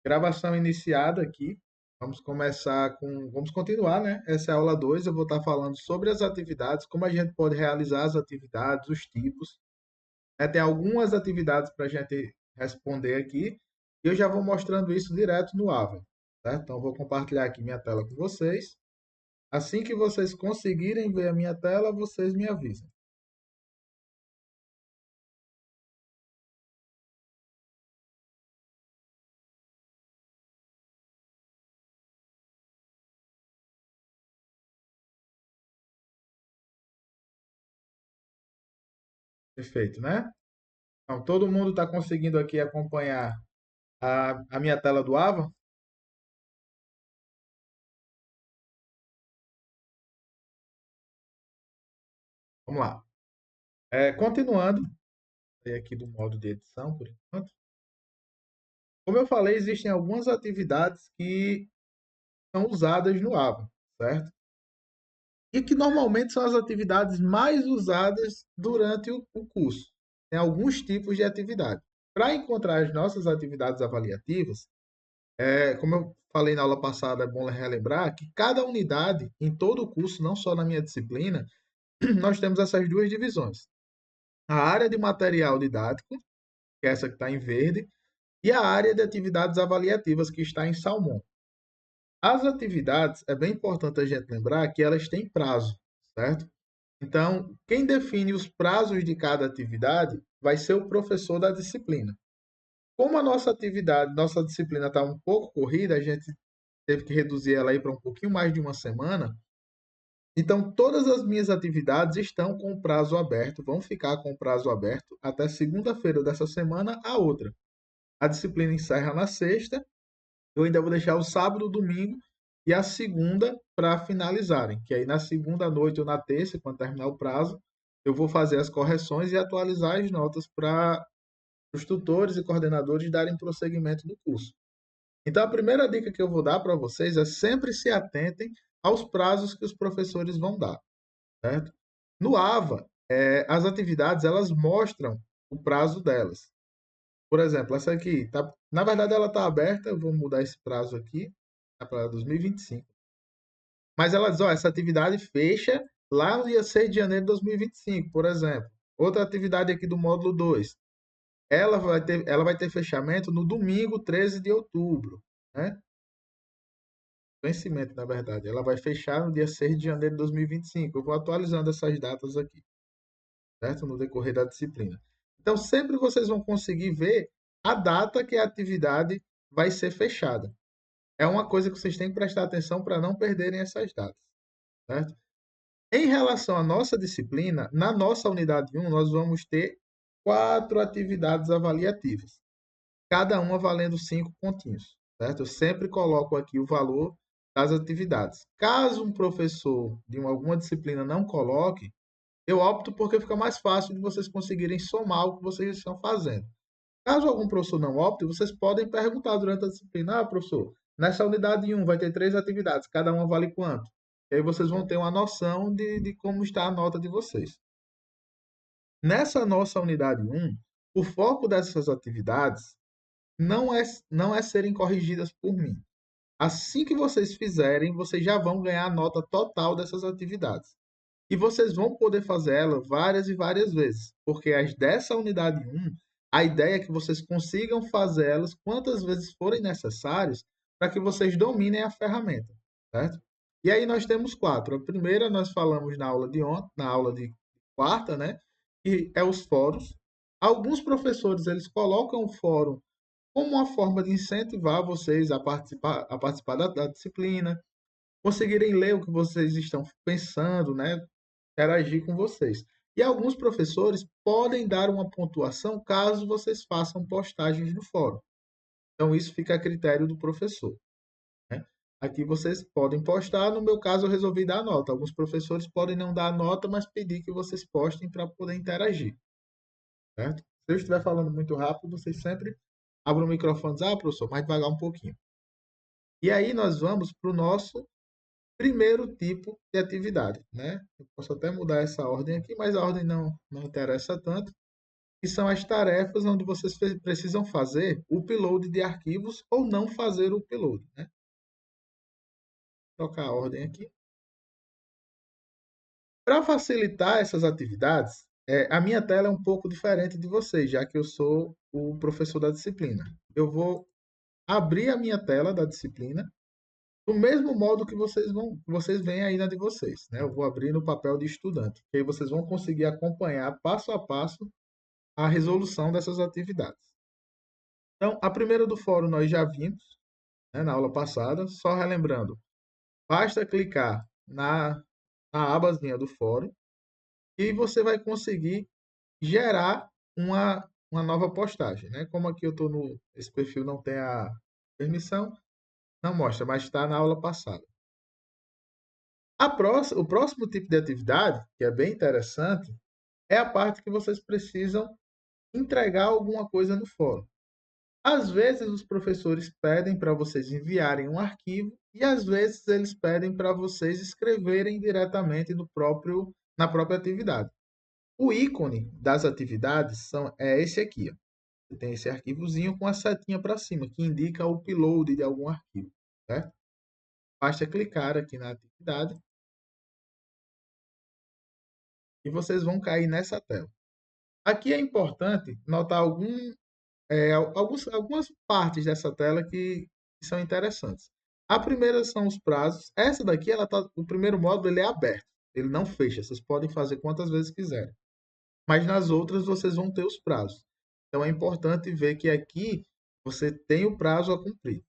Gravação iniciada aqui. Vamos continuar, né? Essa é a aula 2. Eu vou estar falando sobre as atividades, como a gente pode realizar as atividades, os tipos. Tem algumas atividades para a gente responder aqui. E eu já vou mostrando isso direto no Ava, certo? Então, eu vou compartilhar aqui minha tela com vocês. Assim que vocês conseguirem ver a minha tela, vocês me avisam. Perfeito, né? Então, todo mundo está conseguindo aqui acompanhar a minha tela do Ava? Vamos lá. Continuando, aqui do modo de edição, por enquanto. Como eu falei, existem algumas atividades que são usadas no AVA, certo? E que normalmente são as atividades mais usadas durante o curso. Tem alguns tipos de atividade. Para encontrar as nossas atividades avaliativas, como eu falei na aula passada, é bom relembrar que cada unidade, em todo o curso, não só na minha disciplina, nós temos essas duas divisões. A área de material didático, que é essa que está em verde, e a área de atividades avaliativas, que está em salmão. As atividades, é bem importante a gente lembrar que elas têm prazo, certo? Então, quem define os prazos de cada atividade vai ser o professor da disciplina. Como a nossa atividade, nossa disciplina está um pouco corrida, a gente teve que reduzir ela aí para um pouquinho mais de uma semana. Então, todas as minhas atividades estão com o prazo aberto, vão ficar com o prazo aberto até segunda-feira dessa semana, a outra. A disciplina encerra na sexta. Eu ainda vou deixar o sábado, o domingo e a segunda para finalizarem. Que aí na segunda noite ou na terça, quando terminar o prazo, eu vou fazer as correções e atualizar as notas para os tutores e coordenadores darem prosseguimento no curso. Então, a primeira dica que eu vou dar para vocês é sempre se atentem aos prazos que os professores vão dar, certo? No AVA, as atividades elas mostram o prazo delas. Por exemplo, essa aqui, tá, na verdade ela está aberta, eu vou mudar esse prazo aqui, tá para 2025. Mas ela diz, ó, essa atividade fecha lá no dia 6 de janeiro de 2025, por exemplo. Outra atividade aqui do módulo 2, ela vai ter fechamento no domingo 13 de outubro, né? Vencimento, na verdade. Ela vai fechar no dia 6 de janeiro de 2025. Eu vou atualizando essas datas aqui, certo? No decorrer da disciplina. Então, sempre vocês vão conseguir ver a data que a atividade vai ser fechada. É uma coisa que vocês têm que prestar atenção para não perderem essas datas, certo? Em relação à nossa disciplina, na nossa unidade 1, nós vamos ter 4 atividades avaliativas, cada uma valendo 5 pontinhos, certo? Eu sempre coloco aqui o valor das atividades. Caso um professor de alguma disciplina não coloque, eu opto porque fica mais fácil de vocês conseguirem somar o que vocês estão fazendo. Caso algum professor não opte, vocês podem perguntar durante a disciplina: ah, professor, nessa unidade 1 vai ter 3 atividades, cada uma vale quanto? E aí vocês vão ter uma noção de como está a nota de vocês. Nessa nossa unidade 1, o foco dessas atividades não é serem corrigidas por mim. Assim que vocês fizerem, vocês já vão ganhar a nota total dessas atividades. E vocês vão poder fazer ela várias e várias vezes, porque as dessa unidade 1, a ideia é que vocês consigam fazer elas quantas vezes forem necessárias para que vocês dominem a ferramenta, certo? E aí nós temos quatro. A primeira nós falamos na aula de ontem, na aula de quarta, né? Que é os fóruns. Alguns professores eles colocam o fórum como uma forma de incentivar vocês a participar da disciplina, conseguirem ler o que vocês estão pensando, né? Interagir com vocês. E alguns professores podem dar uma pontuação caso vocês façam postagens no fórum. Então, isso fica a critério do professor, né? Aqui vocês podem postar, no meu caso eu resolvi dar nota. Alguns professores podem não dar nota, mas pedir que vocês postem para poder interagir, certo? Se eu estiver falando muito rápido, vocês sempre abrem o microfone e dizem, ah, professor, mais devagar um pouquinho. E aí nós vamos para o nosso primeiro tipo de atividade, né? Eu posso até mudar essa ordem aqui, mas a ordem não interessa tanto. que são as tarefas onde vocês precisam fazer o upload de arquivos ou não fazer o upload, né? Vou trocar a ordem aqui. Para facilitar essas atividades, a minha tela é um pouco diferente de vocês, já que eu sou o professor da disciplina. Eu vou abrir a minha tela da disciplina do mesmo modo que vocês veem aí na de vocês, né? Eu vou abrir no papel de estudante, que aí vocês vão conseguir acompanhar passo a passo a resolução dessas atividades. Então, a primeira do fórum nós já vimos, né, na aula passada, só relembrando, basta clicar na abazinha do fórum e você vai conseguir gerar uma nova postagem, né? Como aqui eu estou no esse perfil não tem a permissão, não mostra, mas está na aula passada. O próximo tipo de atividade, que é bem interessante, é a parte que vocês precisam entregar alguma coisa no fórum. Às vezes os professores pedem para vocês enviarem um arquivo e às vezes eles pedem para vocês escreverem diretamente na própria atividade. O ícone das atividades é esse aqui. Ó. Você tem esse arquivozinho com a setinha para cima, que indica o upload de algum arquivo. Certo? Basta clicar aqui na atividade e vocês vão cair nessa tela. Aqui é importante notar algumas partes dessa tela que são interessantes. A primeira são os prazos. Essa daqui, o primeiro módulo ele é aberto, ele não fecha. Vocês podem fazer quantas vezes quiserem. Mas nas outras vocês vão ter os prazos. Então é importante ver que aqui você tem o prazo a cumprir.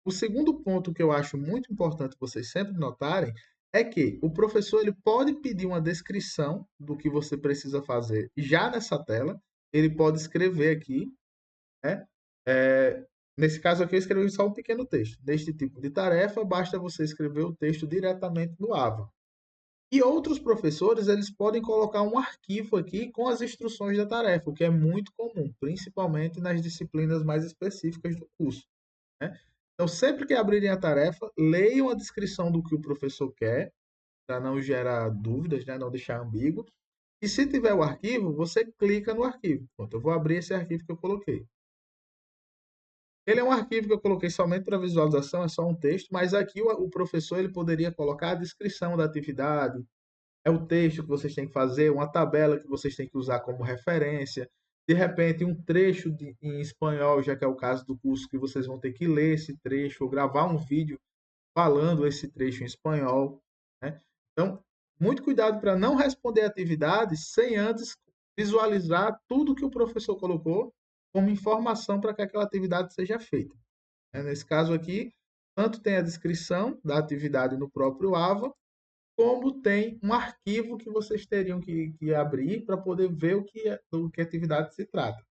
O segundo ponto que eu acho muito importante vocês sempre notarem é que o professor ele pode pedir uma descrição do que você precisa fazer já nessa tela. Ele pode escrever aqui, né? Nesse caso aqui, eu escrevi só um pequeno texto. Neste tipo de tarefa, basta você escrever o texto diretamente no AVA. E outros professores, eles podem colocar um arquivo aqui com as instruções da tarefa, o que é muito comum, principalmente nas disciplinas mais específicas do curso, né? Então, sempre que abrirem a tarefa, leiam a descrição do que o professor quer, para não gerar dúvidas, né? Não deixar ambíguo. E se tiver o arquivo, você clica no arquivo. Pronto, eu vou abrir esse arquivo que eu coloquei. Ele é um arquivo que eu coloquei somente para visualização, é só um texto, mas aqui o professor ele poderia colocar a descrição da atividade, é o texto que vocês têm que fazer, uma tabela que vocês têm que usar como referência, de repente um trecho em espanhol, já que é o caso do curso que vocês vão ter que ler esse trecho ou gravar um vídeo falando esse trecho em espanhol, né? Então, muito cuidado para não responder atividades sem antes visualizar tudo que o professor colocou como informação para que aquela atividade seja feita. Nesse caso aqui, tanto tem a descrição da atividade no próprio AVA, como tem um arquivo que vocês teriam que abrir para poder ver do que atividade se trata.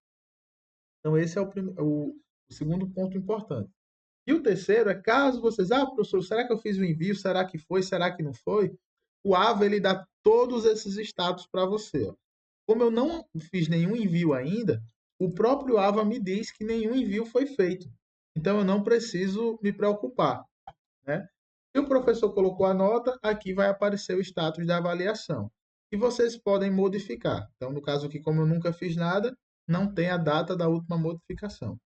Então, esse é o segundo ponto importante. E o terceiro é caso vocês, professor, será que eu fiz o envio? Será que foi? Será que não foi? O AVA ele dá todos esses status para você. Ó. Como eu não fiz nenhum envio ainda, o próprio AVA me diz que nenhum envio foi feito. Então eu não preciso me preocupar, né? Se o professor colocou a nota, aqui vai aparecer o status da avaliação. E vocês podem modificar. Então, no caso aqui, como eu nunca fiz nada, não tem a data da última modificação.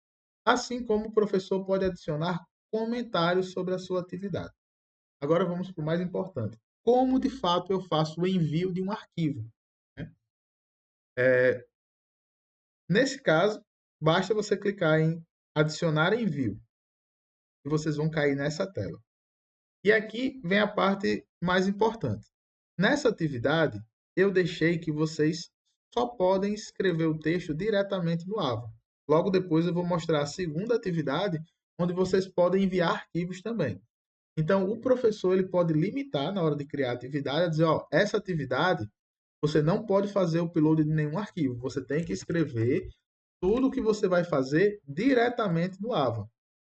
Assim como o professor pode adicionar comentários sobre a sua atividade. Agora vamos para o mais importante. Como de fato eu faço o envio de um arquivo? Né? Nesse caso, basta você clicar em adicionar envio e vocês vão cair nessa tela. E aqui vem a parte mais importante. Nessa atividade, eu deixei que vocês só podem escrever o texto diretamente no AVA. Logo depois eu vou mostrar a segunda atividade, onde vocês podem enviar arquivos também. Então, o professor ele pode limitar na hora de criar a atividade, a dizer, ó, essa atividade você não pode fazer o upload de nenhum arquivo. Você tem que escrever tudo o que você vai fazer diretamente no AVA.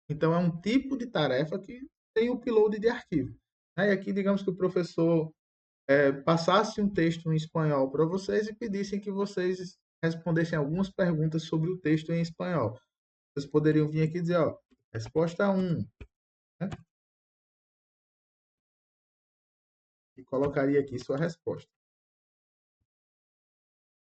Então, é um tipo de tarefa que tem o upload de arquivo. E aqui, digamos que o professor passasse um texto em espanhol para vocês e pedissem que vocês respondessem algumas perguntas sobre o texto em espanhol. Vocês poderiam vir aqui e dizer, ó, resposta 1, né? E colocaria aqui sua resposta.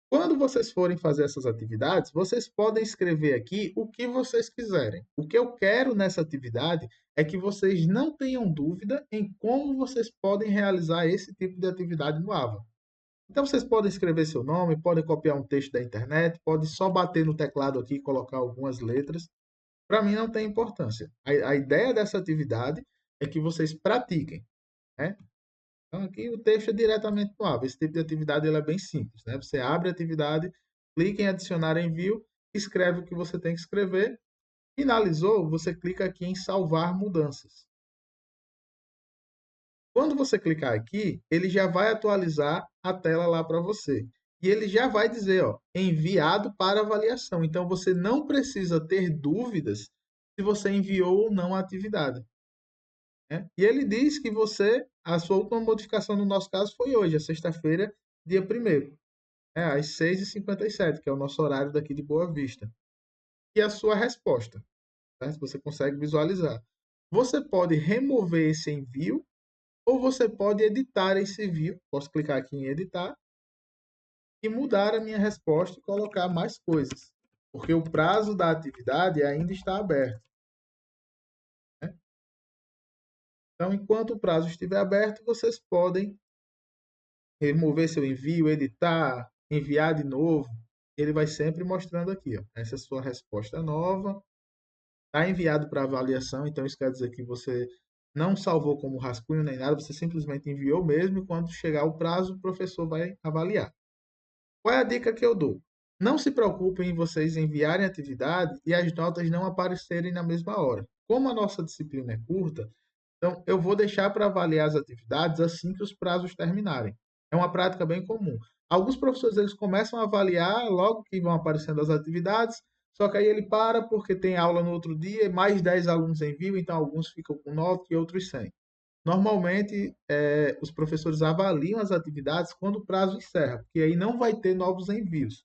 Quando Quando vocês forem fazer essas atividades, vocês podem escrever aqui o que vocês quiserem. O que eu quero nessa atividade é que vocês não tenham dúvida em como vocês podem realizar esse tipo de atividade no Ava. Então, vocês podem escrever seu nome, podem copiar um texto da internet, podem só bater no teclado aqui e colocar algumas letras. Para mim, não tem importância. A ideia dessa atividade é que vocês pratiquem, né? Então, aqui o texto é diretamente no Ava. Esse tipo de atividade ele é bem simples, né? Você abre a atividade, clica em adicionar envio, escreve o que você tem que escrever. Finalizou, você clica aqui em salvar mudanças. Quando você clicar aqui, ele já vai atualizar a tela lá para você. E ele já vai dizer, ó, enviado para avaliação. Então você não precisa ter dúvidas se você enviou ou não a atividade, né? E ele diz que a sua última modificação no nosso caso foi hoje, a sexta-feira, dia 1º, às 6h57, que é o nosso horário daqui de Boa Vista. E a sua resposta, certo? Você consegue visualizar. Você pode remover esse envio ou você pode editar esse envio. Posso clicar aqui em editar e mudar a minha resposta e colocar mais coisas, porque o prazo da atividade ainda está aberto, né? Então, enquanto o prazo estiver aberto, vocês podem remover seu envio, editar, enviar de novo. Ele vai sempre mostrando aqui, ó, essa é a sua resposta nova. Está enviado para avaliação, então isso quer dizer que você não salvou como rascunho nem nada, você simplesmente enviou mesmo e quando chegar o prazo, o professor vai avaliar. Qual é a dica que eu dou? Não se preocupem em vocês enviarem atividade e as notas não aparecerem na mesma hora. Como a nossa disciplina é curta, então eu vou deixar para avaliar as atividades assim que os prazos terminarem. É uma prática bem comum. Alguns professores eles começam a avaliar logo que vão aparecendo as atividades, só que aí ele para porque tem aula no outro dia, mais 10 alunos enviam, então alguns ficam com 9 e outros 100. Normalmente, os professores avaliam as atividades quando o prazo encerra, porque aí não vai ter novos envios.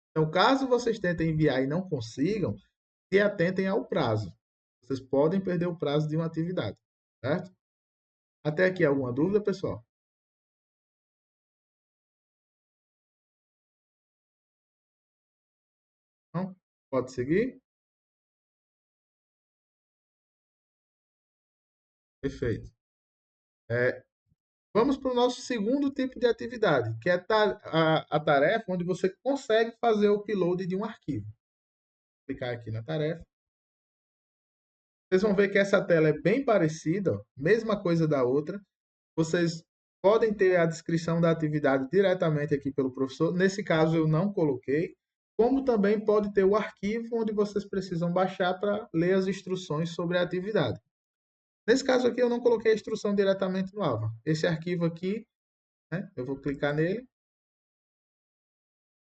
Então, caso vocês tentem enviar e não consigam, se atentem ao prazo. Vocês podem perder o prazo de uma atividade, certo? Até aqui alguma dúvida, pessoal? Não? Pode seguir? Perfeito. É, vamos para o nosso segundo tipo de atividade, que é a tarefa onde você consegue fazer o upload de um arquivo. Vou clicar aqui na tarefa. Vocês vão ver que essa tela é bem parecida, ó, mesma coisa da outra. Vocês podem ter a descrição da atividade diretamente aqui pelo professor. Nesse caso, eu não coloquei. Como também pode ter o arquivo onde vocês precisam baixar para ler as instruções sobre a atividade. Nesse caso aqui, eu não coloquei a instrução diretamente no Ava. Esse arquivo aqui, né, eu vou clicar nele,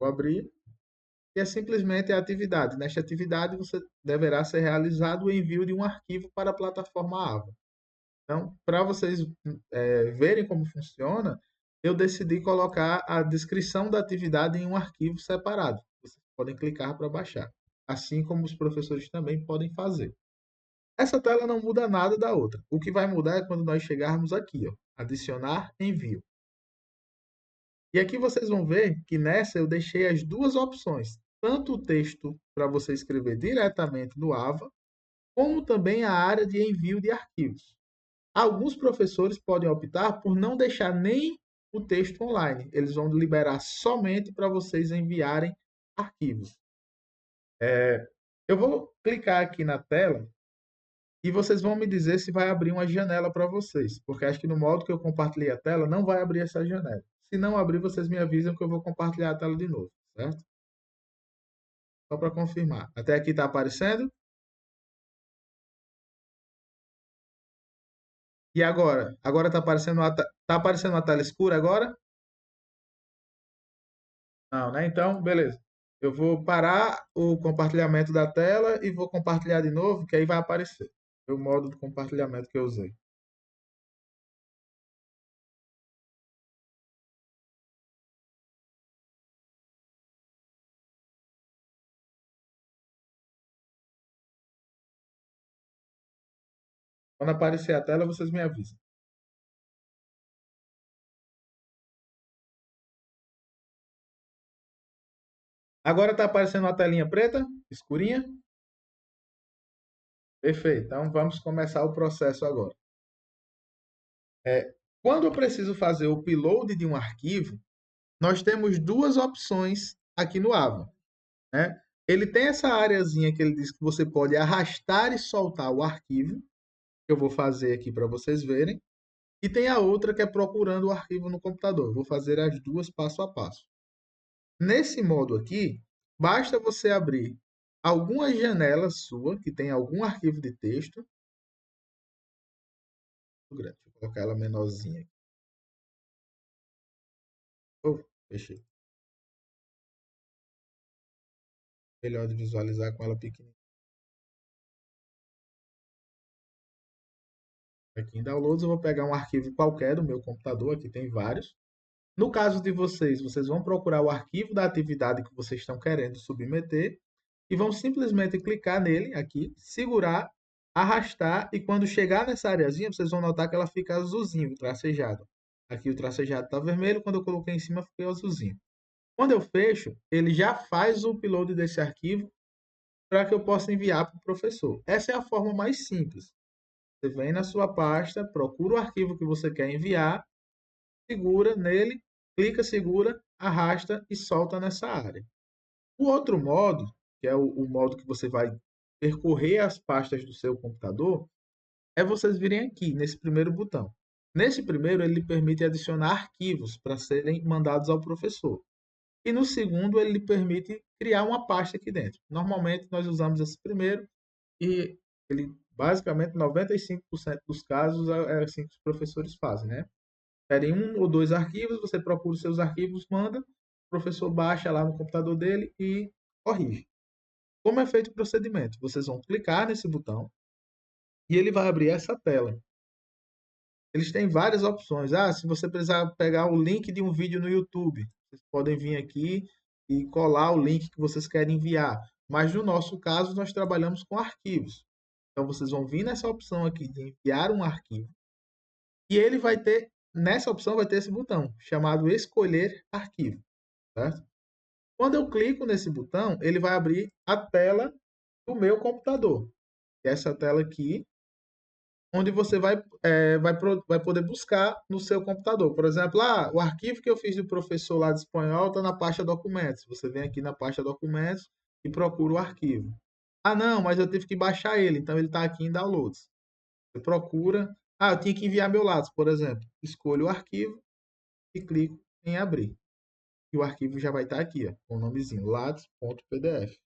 vou abrir, e é simplesmente a atividade. Nesta atividade, você deverá ser realizado o envio de um arquivo para a plataforma Ava. Então, para vocês verem como funciona, eu decidi colocar a descrição da atividade em um arquivo separado. Vocês podem clicar para baixar, assim como os professores também podem fazer. Essa tela não muda nada da outra. O que vai mudar é quando nós chegarmos aqui, ó, adicionar envio. E aqui vocês vão ver que nessa eu deixei as duas opções, tanto o texto para você escrever diretamente no Ava, como também a área de envio de arquivos. Alguns professores podem optar por não deixar nem o texto online. Eles vão liberar somente para vocês enviarem arquivos. Eu vou clicar aqui na tela e vocês vão me dizer se vai abrir uma janela para vocês, porque acho que no modo que eu compartilhei a tela não vai abrir essa janela. Se não abrir, vocês me avisam que eu vou compartilhar a tela de novo, certo? Só para confirmar. Até aqui está aparecendo? E agora? Agora está aparecendo tá aparecendo uma tela escura agora? Não, né? Então, beleza. Eu vou parar o compartilhamento da tela e vou compartilhar de novo, que aí vai aparecer o modo de compartilhamento que eu usei. Quando aparecer a tela, vocês me avisam. Agora está aparecendo uma telinha preta, escurinha? Perfeito. Então vamos começar o processo agora. Quando eu preciso fazer o upload de um arquivo, nós temos duas opções aqui no Ava, né? Ele tem essa areazinha que ele diz que você pode arrastar e soltar o arquivo, que eu vou fazer aqui para vocês verem. E tem a outra que é procurando o arquivo no computador. Eu vou fazer as duas passo a passo. Nesse modo aqui, basta você abrir alguma janela sua que tem algum arquivo de texto. Deixa eu colocar ela menorzinha aqui. Oh, fechei. Melhor de visualizar com ela pequenininha. Aqui em Downloads eu vou pegar um arquivo qualquer do meu computador, aqui tem vários. No caso de vocês, vocês vão procurar o arquivo da atividade que vocês estão querendo submeter e vão simplesmente clicar nele aqui, segurar, arrastar e quando chegar nessa areazinha, vocês vão notar que ela fica azulzinho, tracejado. Aqui o tracejado está vermelho, quando eu coloquei em cima ficou azulzinho. Quando eu fecho, ele já faz o upload desse arquivo para que eu possa enviar para o professor. Essa é a forma mais simples. Você vem na sua pasta, procura o arquivo que você quer enviar, segura nele, clica, segura, arrasta e solta nessa área. O outro modo, que é o modo que você vai percorrer as pastas do seu computador, é vocês virem aqui, nesse primeiro botão. Nesse primeiro, ele lhe permite adicionar arquivos para serem mandados ao professor. E no segundo, ele lhe permite criar uma pasta aqui dentro. Normalmente, nós usamos esse primeiro e ele, basicamente, 95% dos casos é assim que os professores fazem, né? Pedem um ou dois arquivos, você procura os seus arquivos, manda, o professor baixa lá no computador dele e corrige. Como é feito o procedimento? Vocês vão clicar nesse botão e ele vai abrir essa tela. Eles têm várias opções. Se você precisar pegar o link de um vídeo no YouTube, vocês podem vir aqui e colar o link que vocês querem enviar. Mas no nosso caso, nós trabalhamos com arquivos. Então vocês vão vir nessa opção aqui de enviar um arquivo e ele vai ter, nessa opção vai ter esse botão chamado escolher arquivo, certo? Quando eu clico nesse botão, ele vai abrir a tela do meu computador. Essa tela aqui, onde você vai poder buscar no seu computador. Por exemplo, o arquivo que eu fiz do professor lá de espanhol está na pasta documentos. Você vem aqui na pasta documentos e procura o arquivo. Não, mas eu tive que baixar ele, então ele está aqui em downloads. Você procura. Eu tinha que enviar meu Lattes, por exemplo. Escolho o arquivo e clico em abrir. E o arquivo já vai estar aqui, ó, com o nomezinho lattes.pdf.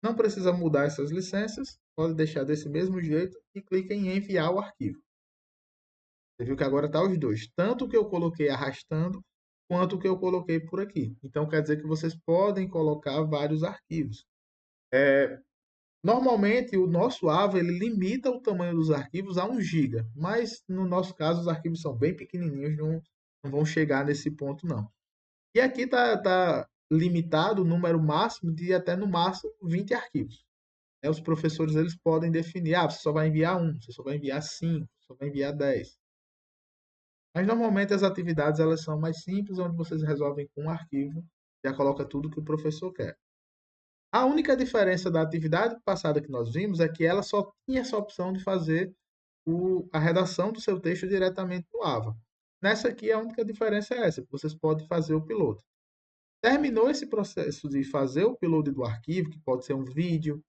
Não precisa mudar essas licenças, pode deixar desse mesmo jeito e clica em enviar o arquivo. Você viu que agora está os dois, tanto o que eu coloquei arrastando, quanto o que eu coloquei por aqui. Então quer dizer que vocês podem colocar vários arquivos. Normalmente o nosso AVA ele limita o tamanho dos arquivos a 1 GB, mas no nosso caso os arquivos são bem pequenininhos, não vão chegar nesse ponto não. E aqui está limitado o número máximo de até no máximo 20 arquivos. Os professores eles podem definir, você só vai enviar um, você só vai enviar 5, só vai enviar 10. Mas normalmente as atividades elas são mais simples, onde vocês resolvem com um arquivo, já coloca tudo que o professor quer. A única diferença da atividade passada que nós vimos é que ela só tinha essa opção de fazer a redação do seu texto diretamente no AVA. Nessa aqui a única diferença é essa, que vocês podem fazer o piloto. Terminou esse processo de fazer o upload do arquivo, que pode ser um vídeo,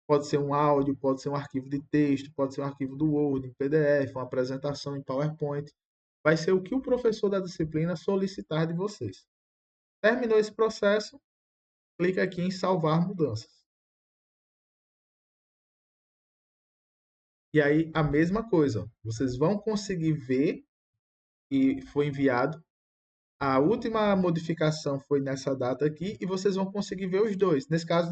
pode ser um áudio, pode ser um arquivo de texto, pode ser um arquivo do Word, em PDF, uma apresentação em PowerPoint. Vai ser o que o professor da disciplina solicitar de vocês. Terminou esse processo, clica aqui em salvar mudanças. E aí a mesma coisa, vocês vão conseguir ver que foi enviado. A última modificação foi nessa data aqui e vocês vão conseguir ver os dois. Nesse caso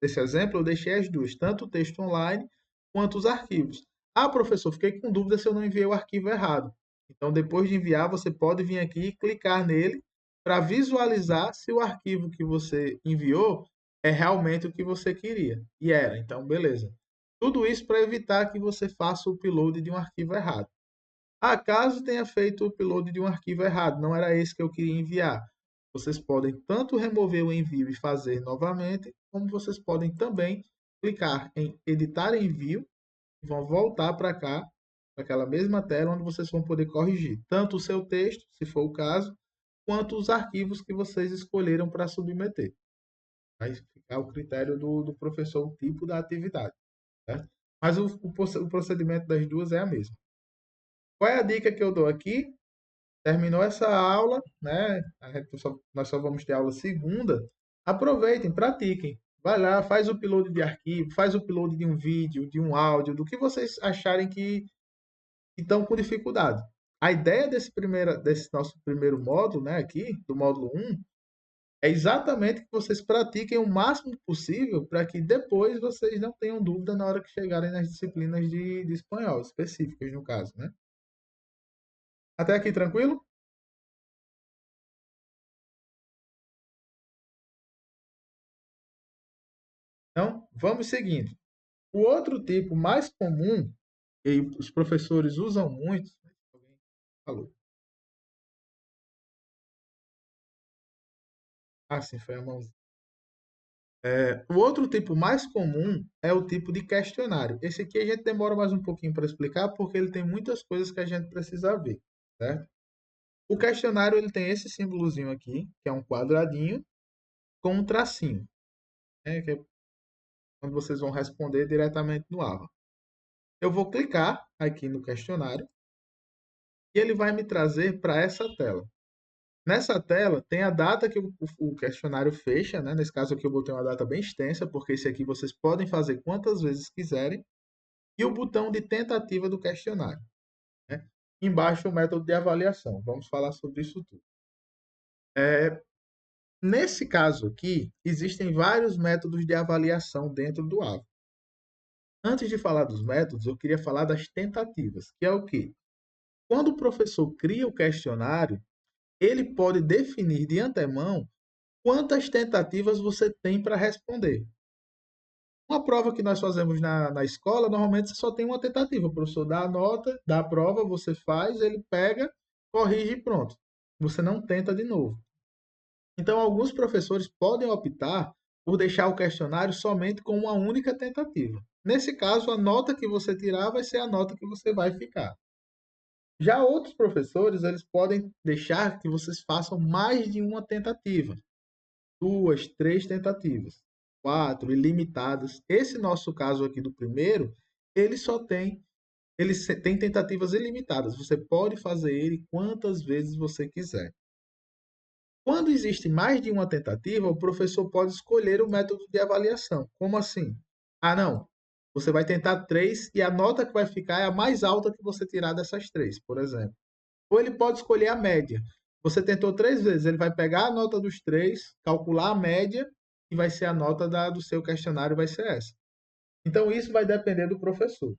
desse exemplo, eu deixei as duas, tanto o texto online quanto os arquivos. Professor, fiquei com dúvida se eu não enviei o arquivo errado. Então, depois de enviar, você pode vir aqui e clicar nele para visualizar se o arquivo que você enviou é realmente o que você queria. E era, então beleza. Tudo isso para evitar que você faça o upload de um arquivo errado. Caso tenha feito o upload de um arquivo errado, não era esse que eu queria enviar. vocês podem tanto remover o envio e fazer novamente, como vocês podem também clicar em editar envio e vão voltar para cá, para aquela mesma tela onde vocês vão poder corrigir tanto o seu texto, se for o caso, quanto os arquivos que vocês escolheram para submeter. Vai ficar o critério do professor, o tipo da atividade, certo? Mas o procedimento das duas é a mesma. Qual é a dica que eu dou aqui? Terminou essa aula, né? Nós só vamos ter aula segunda. Aproveitem, pratiquem. Vai lá, faz o upload de arquivo, faz o upload de um vídeo, de um áudio, do que vocês acharem que estão com dificuldade. A ideia desse nosso primeiro módulo, né, aqui, do módulo um, é exatamente que vocês pratiquem o máximo possível para que depois vocês não tenham dúvida na hora que chegarem nas disciplinas de espanhol, específicas no caso, né? Até aqui tranquilo? Então, vamos seguindo. O outro tipo mais comum, e os professores usam muito, alguém falou. Ah, sim, foi a mãozinha. O outro tipo mais comum é o tipo de questionário. Esse aqui a gente demora mais um pouquinho para explicar, porque ele tem muitas coisas que a gente precisa ver, certo? O questionário ele tem esse símbolozinho aqui, que é um quadradinho com um tracinho, né, que é onde vocês vão responder diretamente no AVA. Eu vou clicar aqui no questionário e ele vai me trazer para essa tela. Nessa tela tem a data que o questionário fecha, né? Nesse caso aqui eu botei uma data bem extensa, porque esse aqui vocês podem fazer quantas vezes quiserem, e o botão de tentativa do questionário, né? Embaixo o método de avaliação. Vamos falar sobre isso tudo. Nesse caso aqui, existem vários métodos de avaliação dentro do AVA. Antes de falar dos métodos, eu queria falar das tentativas, que é o quê? Quando o professor cria o questionário, ele pode definir de antemão quantas tentativas você tem para responder. Uma prova que nós fazemos na escola, normalmente você só tem uma tentativa. O professor dá a nota, dá a prova, você faz, ele pega, corrige e pronto. Você não tenta de novo. Então, alguns professores podem optar por deixar o questionário somente com uma única tentativa. Nesse caso, a nota que você tirar vai ser a nota que você vai ficar. Já outros professores, eles podem deixar que vocês façam mais de uma tentativa. Duas, três tentativas, quatro, ilimitadas. Esse nosso caso aqui do primeiro, ele só tem, tem tentativas ilimitadas. Você pode fazer ele quantas vezes você quiser. Quando existe mais de uma tentativa, o professor pode escolher o método de avaliação. Como assim? Ah, não. Você vai tentar três e a nota que vai ficar é a mais alta que você tirar dessas três, por exemplo. Ou ele pode escolher a média. Você tentou três vezes, ele vai pegar a nota dos três, calcular a média e vai ser a nota do seu questionário, vai ser essa. Então isso vai depender do professor.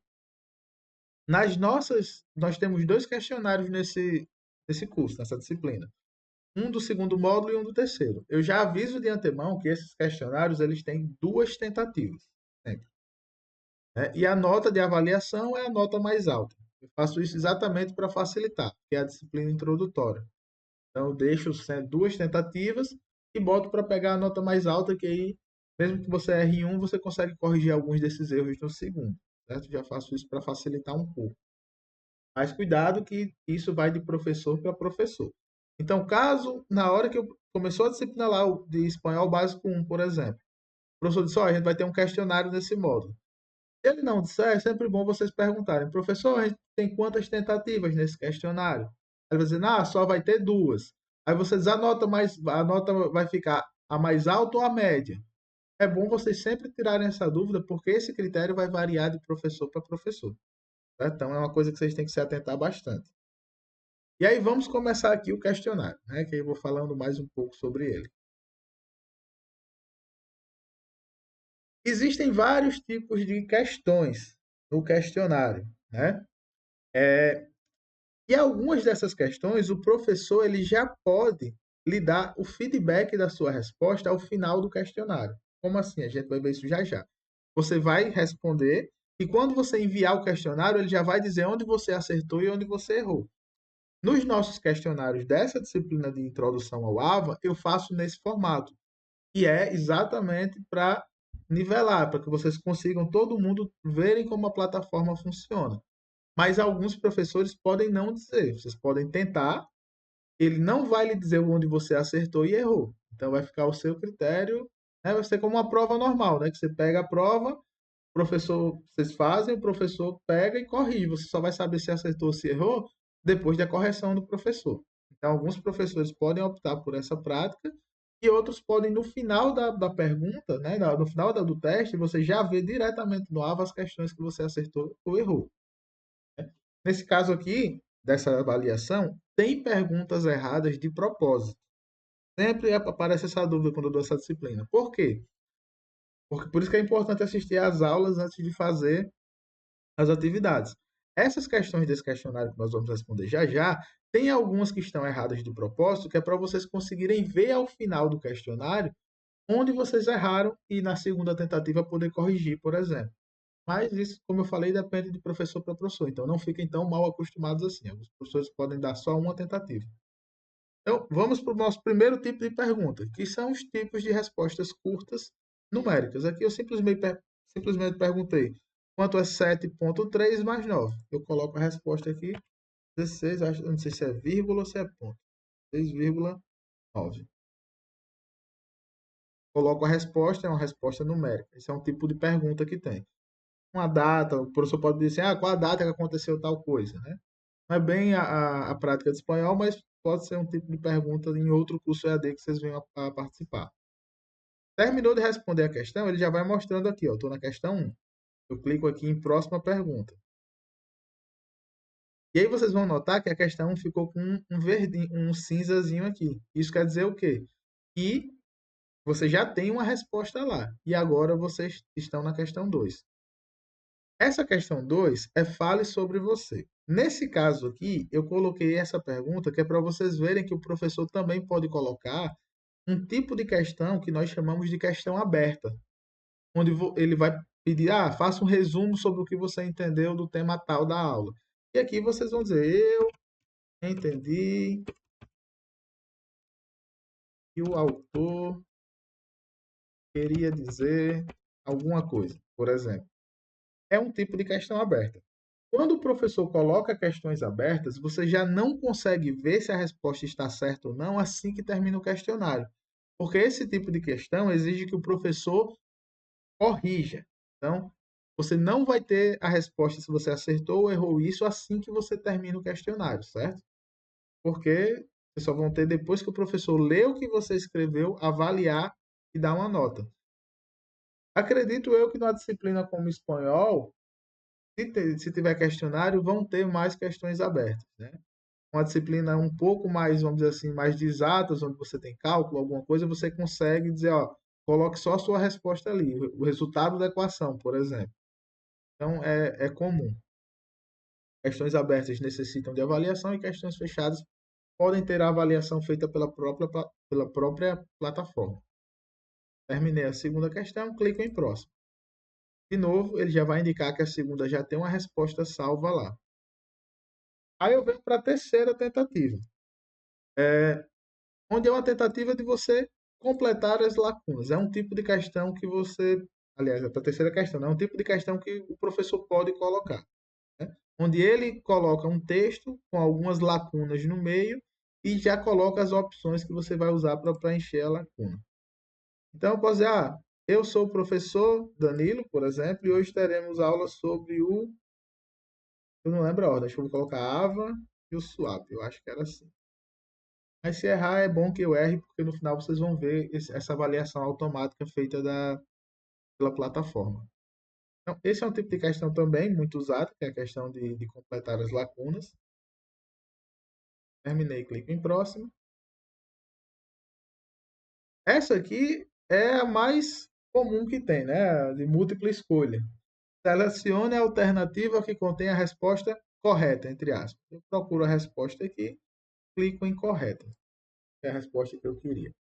Nós temos dois questionários nesse curso, nessa disciplina. Um do segundo módulo e um do terceiro. Eu já aviso de antemão que esses questionários eles têm duas tentativas, sempre, né? E a nota de avaliação é a nota mais alta. Eu faço isso exatamente para facilitar, que é a disciplina introdutória. Então, eu deixo duas tentativas e boto para pegar a nota mais alta, que aí, mesmo que você erre em um, você consegue corrigir alguns desses erros no segundo, certo? Já faço isso para facilitar um pouco. Mas cuidado que isso vai de professor para professor. Então, caso na hora que eu começou a disciplina lá de espanhol básico um, por exemplo, o professor disse: a gente vai ter um questionário nesse módulo. Se ele não disser, é sempre bom vocês perguntarem: professor, a gente tem quantas tentativas nesse questionário? Aí ele vai dizer: só vai ter duas. Aí vocês anotam, mas a nota vai ficar a mais alta ou a média? É bom vocês sempre tirarem essa dúvida, porque esse critério vai variar de professor para professor. Certo? Então, é uma coisa que vocês têm que se atentar bastante. E aí vamos começar aqui o questionário, né? Que eu vou falando mais um pouco sobre ele. Existem vários tipos de questões no questionário, né? E algumas dessas questões o professor ele já pode lhe dar o feedback da sua resposta ao final do questionário. Como assim? A gente vai ver isso já já. Você vai responder e quando você enviar o questionário, ele já vai dizer onde você acertou e onde você errou. Nos nossos questionários dessa disciplina de introdução ao AVA, eu faço nesse formato, que é exatamente para nivelar, para que vocês consigam todo mundo verem como a plataforma funciona. Mas alguns professores podem não dizer, vocês podem tentar, ele não vai lhe dizer onde você acertou e errou. Então vai ficar ao seu critério, né? Vai ser como uma prova normal, né? Que você pega a prova, o professor, vocês fazem, o professor pega e corrige. Você só vai saber se acertou ou se errou depois da correção do professor. Então, alguns professores podem optar por essa prática e outros podem, no final da pergunta, né, no final do teste, você já vê diretamente no AVA as questões que você acertou ou errou. Nesse caso aqui, dessa avaliação, tem perguntas erradas de propósito. Sempre aparece essa dúvida quando eu dou essa disciplina. Por quê? Porque por isso que é importante assistir às aulas antes de fazer as atividades. Essas questões desse questionário que nós vamos responder já já, tem algumas que estão erradas de propósito, que é para vocês conseguirem ver ao final do questionário onde vocês erraram e na segunda tentativa poder corrigir, por exemplo. Mas isso, como eu falei, depende de professor para professor. Então não fiquem tão mal acostumados assim. Alguns professores podem dar só uma tentativa. Então, vamos para o nosso primeiro tipo de pergunta, que são os tipos de respostas curtas numéricas. Aqui eu simplesmente perguntei quanto é 7,3 mais 9. Eu coloco a resposta aqui, 16, acho, não sei se é vírgula ou se é ponto. 6,9. Coloco a resposta, é uma resposta numérica. Esse é um tipo de pergunta que tem. Uma data, o professor pode dizer assim, qual a data que aconteceu tal coisa, né? Não é bem a prática de espanhol, mas pode ser um tipo de pergunta em outro curso EAD que vocês venham a participar. Terminou de responder a questão, ele já vai mostrando aqui, ó, estou na questão 1. Eu clico aqui em próxima pergunta. E aí vocês vão notar que a questão 1 ficou com um verdinho, um cinzazinho aqui. Isso quer dizer o quê? Que você já tem uma resposta lá. E agora vocês estão na questão 2. Essa questão 2 é fale sobre você. Nesse caso aqui, eu coloquei essa pergunta que é para vocês verem que o professor também pode colocar um tipo de questão que nós chamamos de questão aberta, onde ele vai pedir, faça um resumo sobre o que você entendeu do tema tal da aula. E aqui vocês vão dizer, eu entendi que o autor queria dizer alguma coisa, por exemplo. É um tipo de questão aberta. Quando o professor coloca questões abertas, você já não consegue ver se a resposta está certa ou não assim que termina o questionário. Porque esse tipo de questão exige que o professor corrija. Então, você não vai ter a resposta se você acertou ou errou isso assim que você termina o questionário, certo? Porque vocês só vão ter depois que o professor lê o que você escreveu, avaliar e dar uma nota. Acredito eu que na disciplina como espanhol, se tiver questionário, vão ter mais questões abertas, né? Uma disciplina um pouco mais, vamos dizer assim, mais de exatas, onde você tem cálculo, alguma coisa, você consegue dizer, ó, coloque só a sua resposta ali, o resultado da equação, por exemplo. Então, é comum. Questões abertas necessitam de avaliação e questões fechadas podem ter a avaliação feita pela própria plataforma. Terminei a segunda questão, clico em próximo. De novo, ele já vai indicar que a segunda já tem uma resposta salva lá. Aí eu venho para a terceira tentativa, onde é uma tentativa de você completar as lacunas. É um tipo de questão que você, aliás, é para a terceira questão, né? É um tipo de questão que o professor pode colocar, né? Onde ele coloca um texto com algumas lacunas no meio e já coloca as opções que você vai usar para preencher a lacuna. Então, eu posso dizer, eu sou o professor Danilo, por exemplo, e hoje teremos aula sobre eu não lembro a ordem, acho que eu vou colocar Ava e o Swap, eu acho que era assim. Mas se errar, é bom que eu erre, porque no final vocês vão ver essa avaliação automática feita pela plataforma. Então, esse é um tipo de questão também muito usado, que é a questão de completar as lacunas. Terminei, clico em próximo. Essa aqui é a mais comum que tem, né? De múltipla escolha. Selecione a alternativa que contém a resposta correta, entre aspas. Eu procuro a resposta aqui, clico em correta, que é a resposta que eu queria.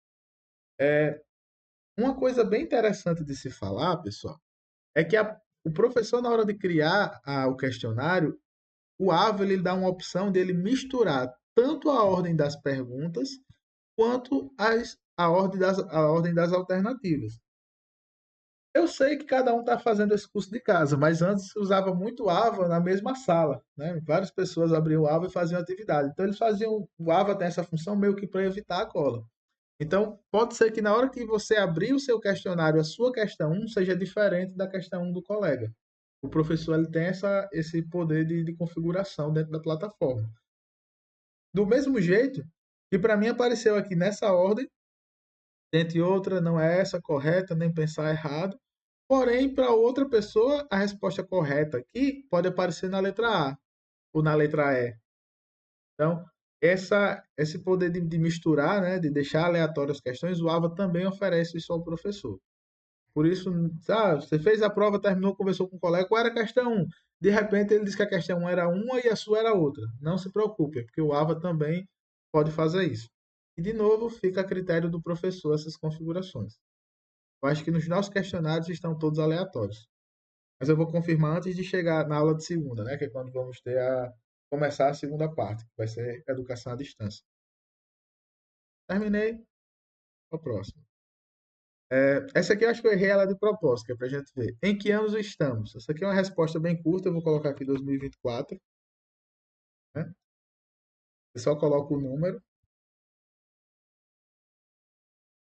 Uma coisa bem interessante de se falar, pessoal, é que o professor, na hora de criar o questionário, o Ava ele dá uma opção dele misturar tanto a ordem das perguntas quanto a ordem das alternativas. Eu sei que cada um está fazendo esse curso de casa, mas antes se usava muito AVA na mesma sala, né? Várias pessoas abriam o AVA e faziam atividade. Então eles faziam, o AVA tem essa função meio que para evitar a cola. Então pode ser que na hora que você abrir o seu questionário, a sua questão um seja diferente da questão um do colega. O professor ele tem esse poder de configuração dentro da plataforma. Do mesmo jeito que para mim apareceu aqui nessa ordem, dentre outra, não é essa correta, nem pensar errado. Porém, para outra pessoa, a resposta correta aqui pode aparecer na letra A ou na letra E. Então, esse poder de misturar, né, de deixar aleatórias as questões, o AVA também oferece isso ao professor. Por isso, você fez a prova, terminou, conversou com o colega, qual era a questão 1? De repente, ele disse que a questão 1 era uma e a sua era outra. Não se preocupe, porque o AVA também pode fazer isso. E, de novo, fica a critério do professor essas configurações. Eu acho que nos nossos questionários estão todos aleatórios. Mas eu vou confirmar antes de chegar na aula de segunda, né? Que é quando vamos começar a segunda parte, que vai ser educação à distância. Terminei. O próximo. Essa aqui eu acho que eu errei ela de propósito, que é para a gente ver. Em que anos estamos? Essa aqui é uma resposta bem curta, eu vou colocar aqui 2024. Né? Eu só coloco o número.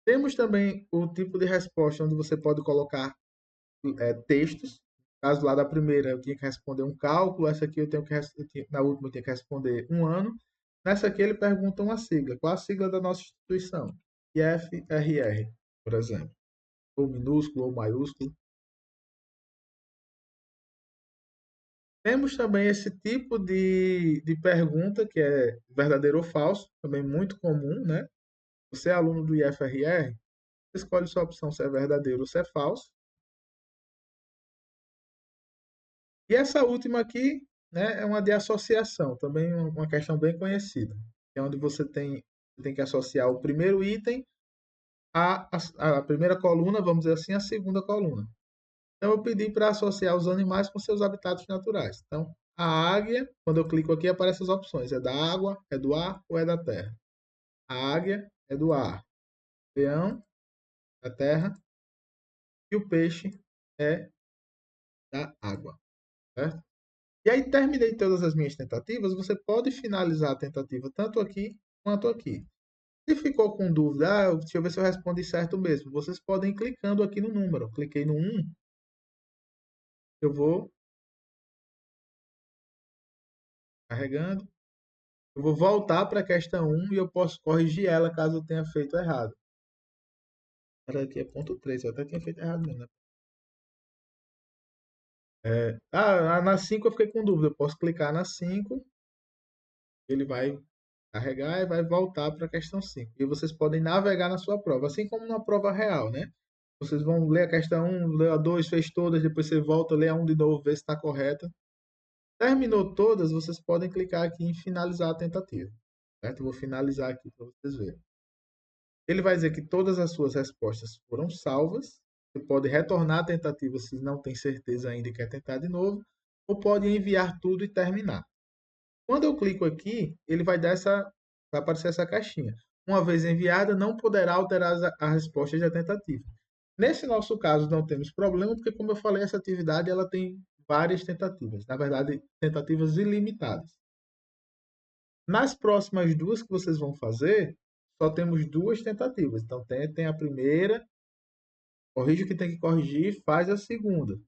Temos também o tipo de resposta onde você pode colocar textos. No caso lá da primeira, eu tinha que responder um cálculo. Essa aqui na última eu tinha que responder um ano. Nessa aqui ele pergunta uma sigla. Qual a sigla da nossa instituição? IFRR, por exemplo. Ou minúsculo ou maiúsculo. Temos também esse tipo de pergunta, que é verdadeiro ou falso, também muito comum, né? Você é aluno do IFRR, você escolhe sua opção se é verdadeiro ou se é falso. E essa última aqui, né, é uma de associação, também uma questão bem conhecida, que é onde você tem que associar o primeiro item à primeira coluna, vamos dizer assim, à segunda coluna. Então, eu pedi para associar os animais com seus habitats naturais. Então, a águia, quando eu clico aqui, aparecem as opções. É da água, é do ar ou é da terra? A águia é do ar. O leão, da terra. E o peixe é da água. Certo? E aí, terminei todas as minhas tentativas. Você pode finalizar a tentativa tanto aqui quanto aqui. Se ficou com dúvida, deixa eu ver se eu respondi certo mesmo. Vocês podem ir clicando aqui no número. Cliquei no 1, eu vou carregando. Eu vou voltar para a questão 1 e eu posso corrigir ela caso eu tenha feito errado. Era aqui é ponto 3, eu até tinha feito errado mesmo, né? Na 5 eu fiquei com dúvida. Eu posso clicar na 5, ele vai carregar e vai voltar para a questão 5. E vocês podem navegar na sua prova, assim como na prova real, né? Vocês vão ler a questão 1, ler a 2, fez todas, depois você volta, lê a 1 de novo, ver se está correta. Terminou todas, vocês podem clicar aqui em finalizar a tentativa. Certo? Eu vou finalizar aqui para vocês verem. Ele vai dizer que todas as suas respostas foram salvas. Você pode retornar a tentativa se não tem certeza ainda e quer tentar de novo, ou pode enviar tudo e terminar. Quando eu clico aqui, ele vai aparecer essa caixinha. Uma vez enviada, não poderá alterar a resposta da tentativa. Nesse nosso caso, não temos problema, porque, como eu falei, essa atividade ela tem várias tentativas. Na verdade, tentativas ilimitadas. Nas próximas duas que vocês vão fazer, só temos duas tentativas. Então, tem a primeira, corrige o que tem que corrigir, faz a segunda,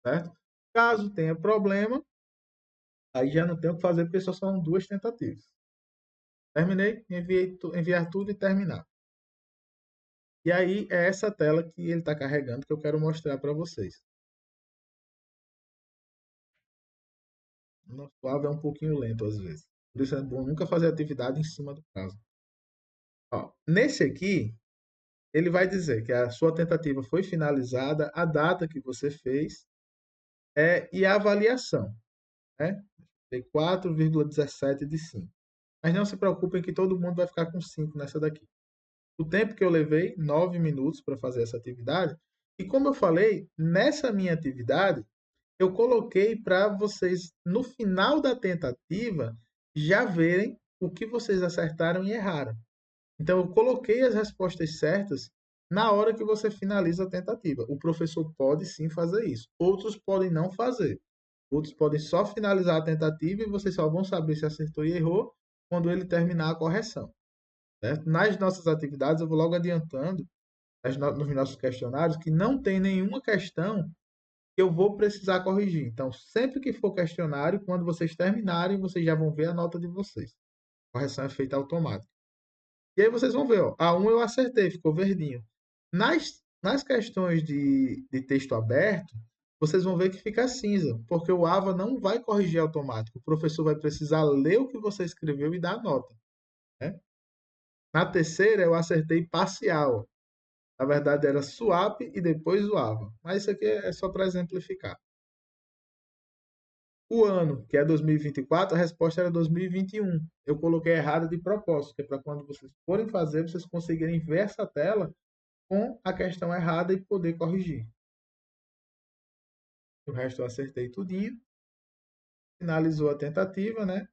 certo? Caso tenha problema, aí já não tem o que fazer, porque só são duas tentativas. Terminei, enviar tudo e terminar. E aí é essa tela que ele está carregando que eu quero mostrar para vocês. O nosso Suave é um pouquinho lento às vezes. Por isso é bom nunca fazer atividade em cima do caso. Ó, nesse aqui, ele vai dizer que a sua tentativa foi finalizada, a data que você fez e a avaliação. Né? Tem 4,17 de 5. Mas não se preocupem que todo mundo vai ficar com 5 nessa daqui. O tempo que eu levei, 9 minutos para fazer essa atividade. E como eu falei, nessa minha atividade, eu coloquei para vocês, no final da tentativa, já verem o que vocês acertaram e erraram. Então, eu coloquei as respostas certas na hora que você finaliza a tentativa. O professor pode sim fazer isso. Outros podem não fazer. Outros podem só finalizar a tentativa e vocês só vão saber se acertou e errou quando ele terminar a correção. Certo? Nas nossas atividades, eu vou logo adiantando, nos nossos questionários, que não tem nenhuma questão que eu vou precisar corrigir. Então, sempre que for questionário, quando vocês terminarem, vocês já vão ver a nota de vocês. A correção é feita automática. E aí vocês vão ver, ó, a 1 eu acertei, ficou verdinho. Nas questões de texto aberto, vocês vão ver que fica cinza, porque o AVA não vai corrigir automático. O professor vai precisar ler o que você escreveu e dar a nota, né? Na terceira, eu acertei parcial. Na verdade, era swap e depois o AVA. Mas isso aqui é só para exemplificar. O ano, que é 2024, a resposta era 2021. Eu coloquei errado de propósito, que é para quando vocês forem fazer, vocês conseguirem ver essa tela com a questão errada e poder corrigir. O resto eu acertei tudinho. Finalizou a tentativa, né?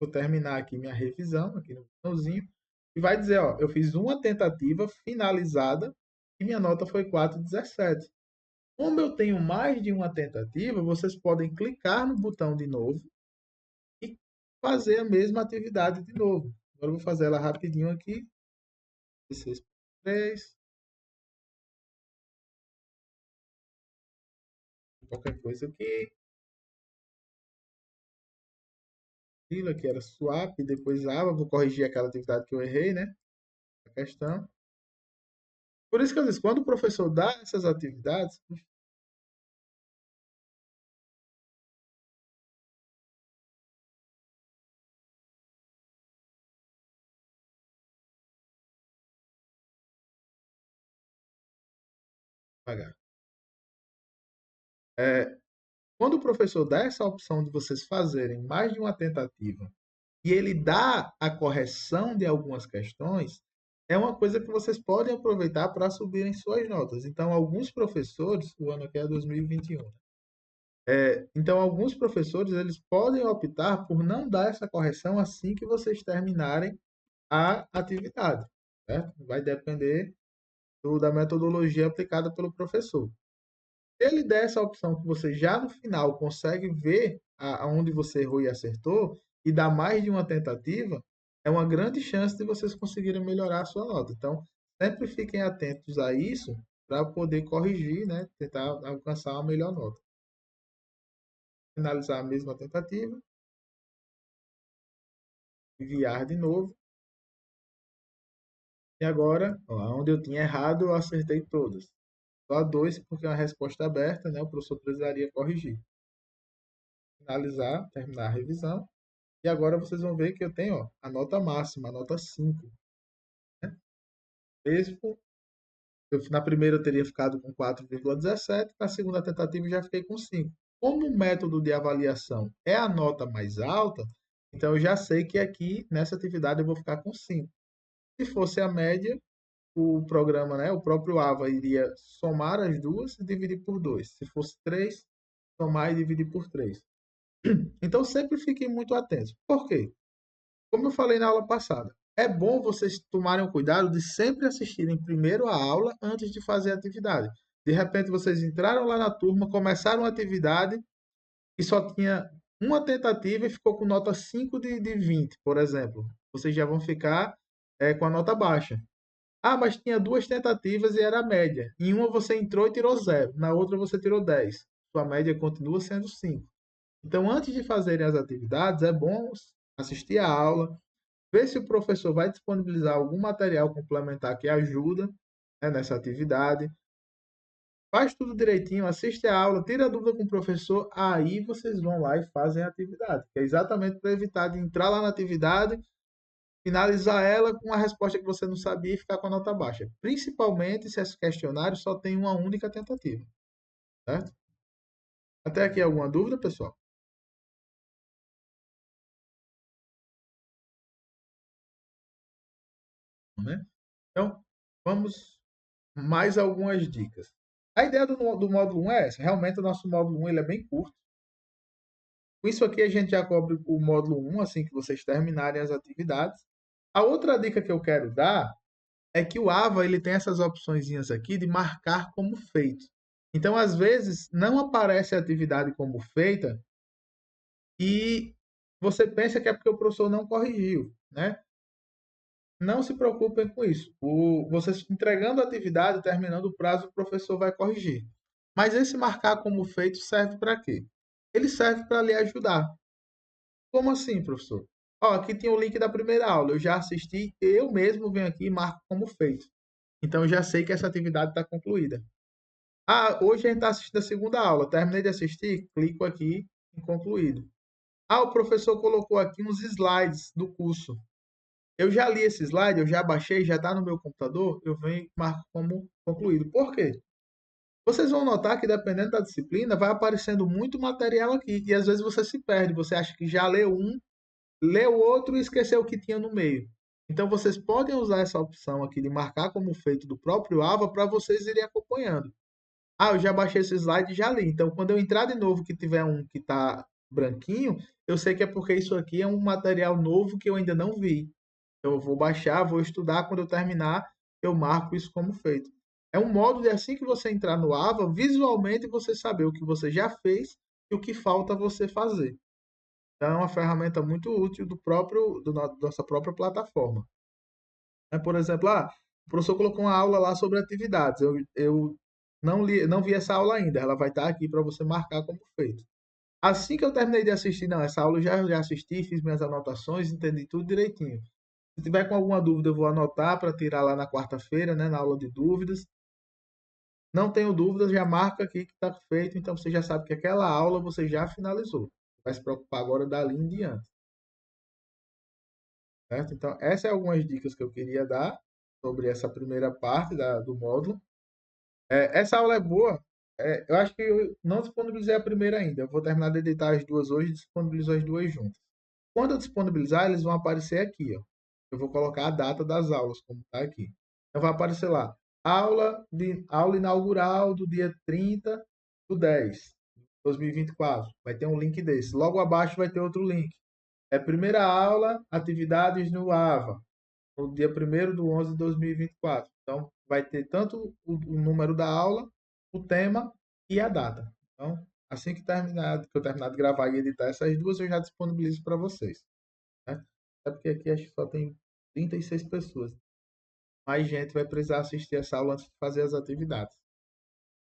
Vou terminar aqui minha revisão, aqui no finalzinho. E vai dizer, ó, eu fiz uma tentativa finalizada e minha nota foi 4,17. Como eu tenho mais de uma tentativa, vocês podem clicar no botão de novo e fazer a mesma atividade de novo. Agora eu vou fazer ela rapidinho aqui. 16,3. Qualquer coisa aqui. Fila, que era swap, depois Java. Vou corrigir aquela atividade que eu errei, né? A questão. Por isso que às vezes, quando o professor dá essas atividades, pagar. É, quando o professor dá essa opção de vocês fazerem mais de uma tentativa e ele dá a correção de algumas questões, é uma coisa que vocês podem aproveitar para subirem suas notas. Então, alguns professores, o ano aqui é 2021, então alguns professores eles podem optar por não dar essa correção assim que vocês terminarem a atividade, certo? Vai depender da metodologia aplicada pelo professor. Se ele der essa opção que você já no final consegue ver aonde você errou e acertou, e dá mais de uma tentativa, é uma grande chance de vocês conseguirem melhorar a sua nota. Então, sempre fiquem atentos a isso para poder corrigir, né? Tentar alcançar uma melhor nota. Finalizar a mesma tentativa, enviar de novo. E agora, ó, onde eu tinha errado, eu acertei todas. Só dois, porque é uma resposta aberta, né? O professor precisaria corrigir. Finalizar, terminar a revisão. E agora vocês vão ver que eu tenho ó, a nota máxima, a nota 5. Né? Mesmo, na primeira eu teria ficado com 4,17, na segunda tentativa eu já fiquei com 5. Como o método de avaliação é a nota mais alta, então eu já sei que aqui, nessa atividade, eu vou ficar com 5. Se fosse a média, o programa, né, o próprio AVA iria somar as duas e dividir por 2. Se fosse 3, somar e dividir por 3. Então sempre fiquem muito atentos. Por quê? Como eu falei na aula passada, é bom vocês tomarem o cuidado de sempre assistirem primeiro a aula antes de fazer a atividade. De repente vocês entraram lá na turma, começaram a atividade e só tinha uma tentativa e ficou com nota 5 de 20, por exemplo. Vocês já vão ficar com a nota baixa. Ah, mas tinha duas tentativas e era a média. Em uma você entrou e tirou 0, na outra você tirou 10. Sua média continua sendo 5. Então, antes de fazerem as atividades, é bom assistir a aula, ver se o professor vai disponibilizar algum material complementar que ajuda, né, nessa atividade. Faz tudo direitinho, assiste a aula, tira a dúvida com o professor, aí vocês vão lá e fazem a atividade. Que é exatamente para evitar de entrar lá na atividade, finalizar ela com uma resposta que você não sabia e ficar com a nota baixa. Principalmente se esse questionário só tem uma única tentativa, certo? Até aqui alguma dúvida, pessoal? Né? Então, vamos mais algumas dicas. A ideia do módulo 1 é essa. Realmente, o nosso módulo 1 ele é bem curto. Com isso aqui a gente já cobre o módulo um assim que vocês terminarem as atividades. A outra dica que eu quero dar é que o AVA ele tem essas opçõezinhas aqui de marcar como feito. Então, às vezes, não aparece a atividade como feita e você pensa que é porque o professor não corrigiu, né? Não se preocupem com isso. Vocês entregando a atividade, terminando o prazo, o professor vai corrigir. Mas esse marcar como feito serve para quê? Ele serve para lhe ajudar. Como assim, professor? Ó, aqui tem o link da primeira aula. Eu já assisti, eu mesmo venho aqui e marco como feito. Então, eu já sei que essa atividade está concluída. Ah, hoje a gente está assistindo a segunda aula. Terminei de assistir, clico aqui em concluído. Ah, o professor colocou aqui uns slides do curso. Eu já li esse slide, eu já baixei, já está no meu computador, eu venho e marco como concluído. Por quê? Vocês vão notar que dependendo da disciplina, vai aparecendo muito material aqui. E às vezes você se perde. Você acha que já leu um, leu outro e esqueceu o que tinha no meio. Então vocês podem usar essa opção aqui de marcar como feito do próprio AVA para vocês irem acompanhando. Ah, eu já baixei esse slide e já li. Então, quando eu entrar de novo que tiver um que está branquinho, eu sei que é porque isso aqui é um material novo que eu ainda não vi. Então, eu vou baixar, vou estudar. Quando eu terminar, eu marco isso como feito. É um modo de assim que você entrar no AVA, visualmente você saber o que você já fez e o que falta você fazer. Então, é uma ferramenta muito útil da nossa própria plataforma. Por exemplo, o professor colocou uma aula lá sobre atividades. Eu não li, não vi essa aula ainda. Ela vai estar aqui para você marcar como feito. Assim que eu terminei de assistir, não, essa aula eu já assisti, fiz minhas anotações, entendi tudo direitinho. Se tiver com alguma dúvida, eu vou anotar para tirar lá na quarta-feira, né, na aula de dúvidas. Não tenho dúvidas, já marca aqui que está feito, então você já sabe que aquela aula você já finalizou. Vai se preocupar agora dali em diante, certo? Então, essas são algumas dicas que eu queria dar sobre essa primeira parte do módulo. Essa aula é boa. Eu acho que eu não disponibilizei a primeira ainda. Eu vou terminar de editar as duas hoje e disponibilizo as duas juntas. Quando eu disponibilizar, eles vão aparecer aqui, ó. Eu vou colocar a data das aulas, como está aqui. Então vai aparecer lá. Aula inaugural do dia 30 do 10 de 2024. Vai ter um link desse. Logo abaixo vai ter outro link. Primeira aula, atividades no AVA no dia 1º de 11 de 2024. Então, vai ter tanto o número da aula, o tema e a data. Então, assim que eu terminar de gravar e editar essas duas, eu já disponibilizo para vocês. Né? É porque aqui acho que só tem 36 pessoas. Mais gente vai precisar assistir essa aula antes de fazer as atividades.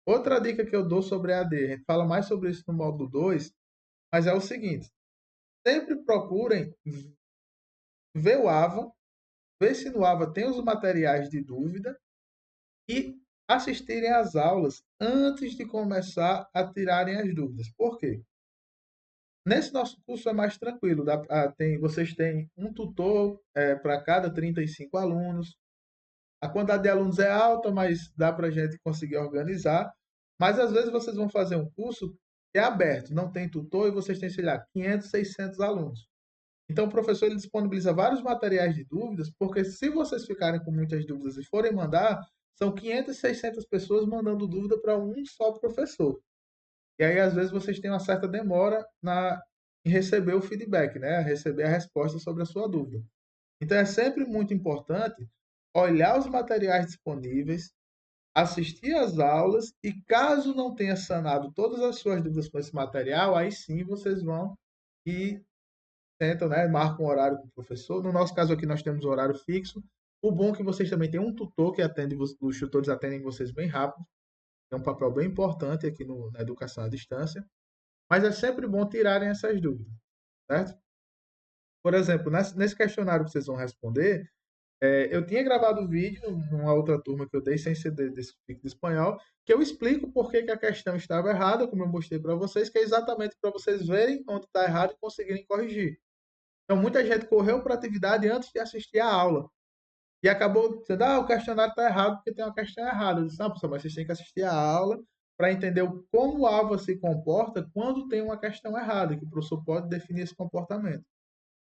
Outra dica que eu dou sobre a AD, a gente fala mais sobre isso no módulo 2, mas é o seguinte: sempre procurem ver o AVA, ver se no AVA tem os materiais de dúvida e assistirem às aulas antes de começar a tirarem as dúvidas. Por quê? Nesse nosso curso é mais tranquilo. Vocês têm um tutor para cada 35 alunos. A quantidade de alunos é alta, mas dá para a gente conseguir organizar. Mas às vezes vocês vão fazer um curso que é aberto, não tem tutor e vocês têm, sei lá, 500, 600 alunos. Então, o professor ele disponibiliza vários materiais de dúvidas, porque se vocês ficarem com muitas dúvidas e forem mandar, são 500, 600 pessoas mandando dúvida para um só professor. E aí, às vezes, vocês têm uma certa demora em receber o feedback, né? Receber a resposta sobre a sua dúvida. Então, é sempre muito importante olhar os materiais disponíveis, assistir às aulas e, caso não tenha sanado todas as suas dúvidas com esse material, aí sim vocês vão e sentam, né, marcam um horário com o professor. No nosso caso aqui, nós temos um horário fixo. O bom é que vocês também têm um tutor que atende, os tutores atendem vocês bem rápido. É um papel bem importante aqui na educação à distância. Mas é sempre bom tirarem essas dúvidas, certo? Por exemplo, nesse questionário que vocês vão responder, eu tinha gravado o vídeo numa outra turma que eu dei sem ser desse de espanhol, que eu explico por que a questão estava errada, como eu mostrei para vocês, que é exatamente para vocês verem onde está errado e conseguirem corrigir. Então, muita gente correu para a atividade antes de assistir a aula. E acabou dizendo, o questionário está errado porque tem uma questão errada. Eu disse, não, professor, mas vocês têm que assistir a aula para entender como o AVA se comporta quando tem uma questão errada, que o professor pode definir esse comportamento.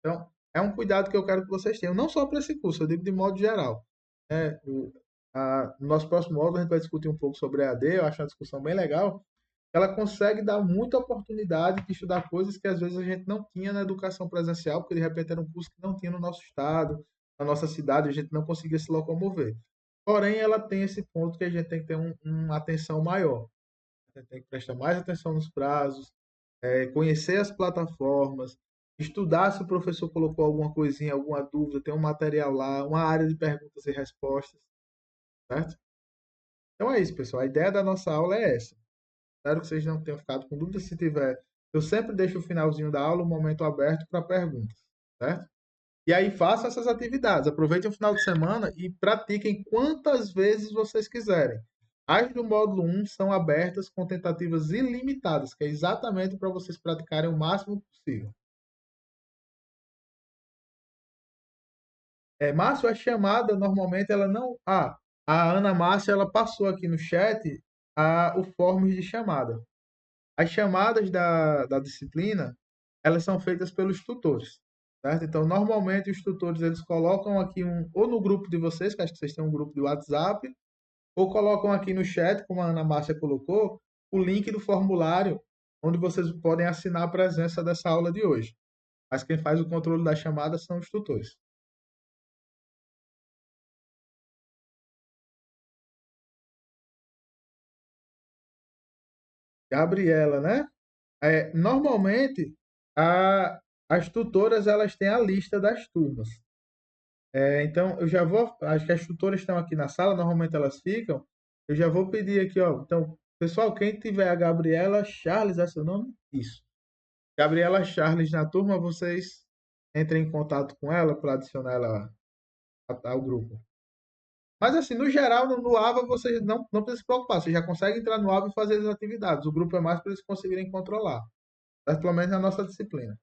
Então, é um cuidado que eu quero que vocês tenham, não só para esse curso, eu digo de modo geral. No nosso próximo módulo, a gente vai discutir um pouco sobre a AD, eu acho uma discussão bem legal, ela consegue dar muita oportunidade de estudar coisas que às vezes a gente não tinha na educação presencial, porque de repente era um curso que não tinha no nosso estado, na nossa cidade, a gente não conseguia se locomover. Porém, ela tem esse ponto que a gente tem que ter uma atenção maior. A gente tem que prestar mais atenção nos prazos, conhecer as plataformas, estudar se o professor colocou alguma coisinha, alguma dúvida, tem um material lá, uma área de perguntas e respostas, certo? Então é isso, pessoal. A ideia da nossa aula é essa. Espero que vocês não tenham ficado com dúvidas. Se tiver, eu sempre deixo o finalzinho da aula um momento aberto para perguntas, certo? E aí façam essas atividades. Aproveitem o final de semana e pratiquem quantas vezes vocês quiserem. As do módulo 1 são abertas com tentativas ilimitadas, que é exatamente para vocês praticarem o máximo possível. Márcio, a chamada normalmente ela não. A Ana Márcia ela passou aqui no chat o forms de chamada. As chamadas da disciplina, elas são feitas pelos tutores, certo? Então, normalmente os tutores eles colocam aqui ou no grupo de vocês, que acho que vocês têm um grupo de WhatsApp, ou colocam aqui no chat, como a Ana Márcia colocou, o link do formulário onde vocês podem assinar a presença dessa aula de hoje. Mas quem faz o controle da chamada são os tutores. Gabriela, né? Normalmente, as tutoras elas têm a lista das turmas. Então, eu já vou. Acho que as tutoras estão aqui na sala, normalmente elas ficam. Eu já vou pedir aqui, ó. Então, pessoal, quem tiver a Gabriela Charles, é seu nome? Isso. Gabriela Charles na turma, vocês entrem em contato com ela para adicionar ela ao grupo. Mas, assim, no geral, no AVA, vocês não precisam se preocupar. Vocês já conseguem entrar no AVA e fazer as atividades. O grupo é mais para eles conseguirem controlar. Mas, pelo menos na nossa disciplina.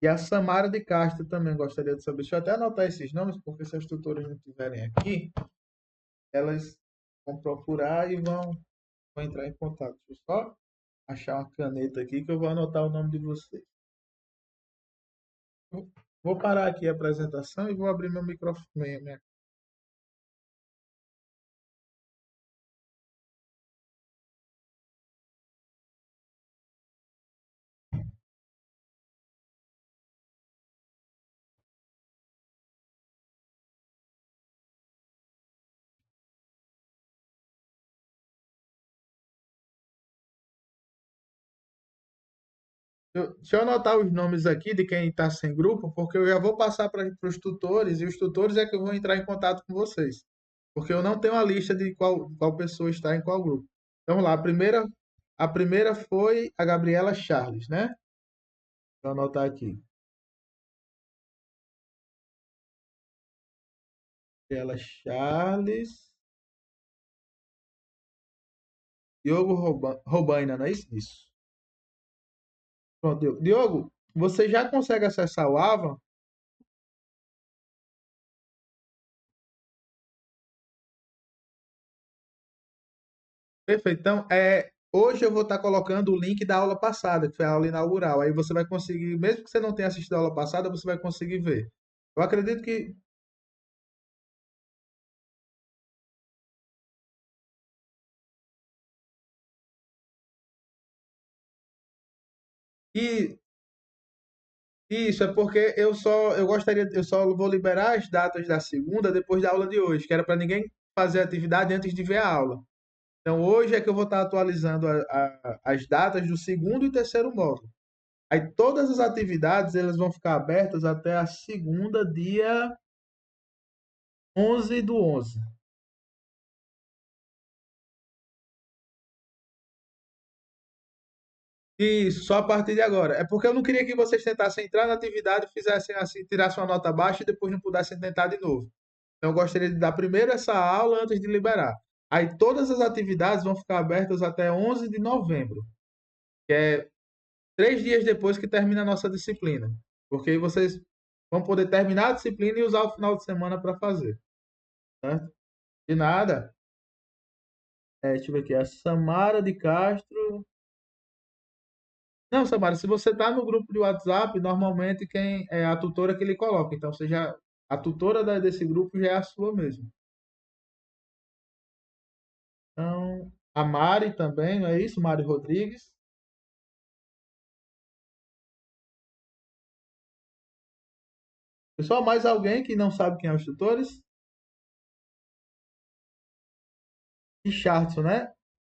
E a Samara de Castro também gostaria de saber. Deixa eu até anotar esses nomes, porque se as tutoras não estiverem aqui, elas vão procurar e vão entrar em contato. Deixa eu só achar uma caneta aqui que eu vou anotar o nome de vocês. Vou parar aqui a apresentação e vou abrir meu microfone. Deixa eu anotar os nomes aqui de quem está sem grupo, porque eu já vou passar para os tutores e os tutores é que vão entrar em contato com vocês. Porque eu não tenho a lista de qual pessoa está em qual grupo. Então, vamos lá. A primeira foi a Gabriela Charles, né? Vou anotar aqui. Gabriela Charles. Diogo Robaina, não é isso? Isso. Pronto, Diogo. Diogo, você já consegue acessar o Ava? Perfeito. Então, hoje eu vou estar colocando o link da aula passada, que foi a aula inaugural. Aí você vai conseguir, mesmo que você não tenha assistido a aula passada, você vai conseguir ver. Eu acredito que. E isso é porque eu só vou liberar as datas da segunda depois da aula de hoje, que era para ninguém fazer atividade antes de ver a aula. Então, hoje é que eu vou estar atualizando as datas do segundo e terceiro módulo. Aí, todas as atividades elas vão ficar abertas até a segunda, dia 11/11. Isso, só a partir de agora. É porque eu não queria que vocês tentassem entrar na atividade, fizessem assim, tirassem uma nota baixa e depois não pudessem tentar de novo. Então, eu gostaria de dar primeiro essa aula antes de liberar. Aí, todas as atividades vão ficar abertas até 11 de novembro, que é 3 dias depois que termina a nossa disciplina. Porque aí vocês vão poder terminar a disciplina e usar o final de semana para fazer, certo? De nada. Deixa eu ver aqui. A Samara de Castro. Não, Samara, se você está no grupo de WhatsApp, normalmente quem é a tutora que ele coloca. Então, a tutora desse grupo já é a sua mesmo. A Mari também, não é isso? Mari Rodrigues. Pessoal, mais alguém que não sabe quem é os tutores? Richardson, né?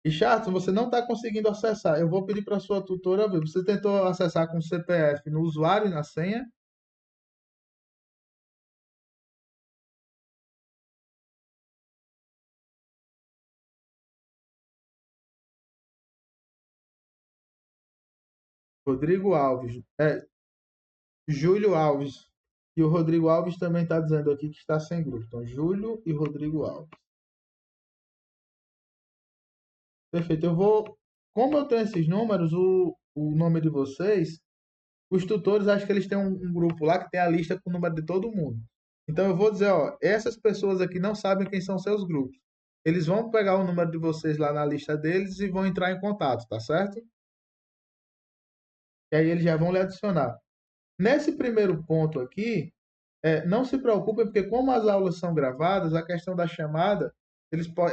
Richardson, você não está conseguindo acessar. Eu vou pedir para sua tutora ver. Você tentou acessar com o CPF no usuário e na senha? Rodrigo Alves. Júlio Alves. E o Rodrigo Alves também está dizendo aqui que está sem grupo. Então, Júlio e Rodrigo Alves. Perfeito. Eu vou. Como eu tenho esses números, o nome de vocês, os tutores, acho que eles têm um grupo lá que tem a lista com o número de todo mundo. Então eu vou dizer, ó, essas pessoas aqui não sabem quem são seus grupos. Eles vão pegar o número de vocês lá na lista deles e vão entrar em contato, tá certo? E aí eles já vão lhe adicionar. Nesse primeiro ponto aqui, não se preocupem, porque como as aulas são gravadas, a questão da chamada,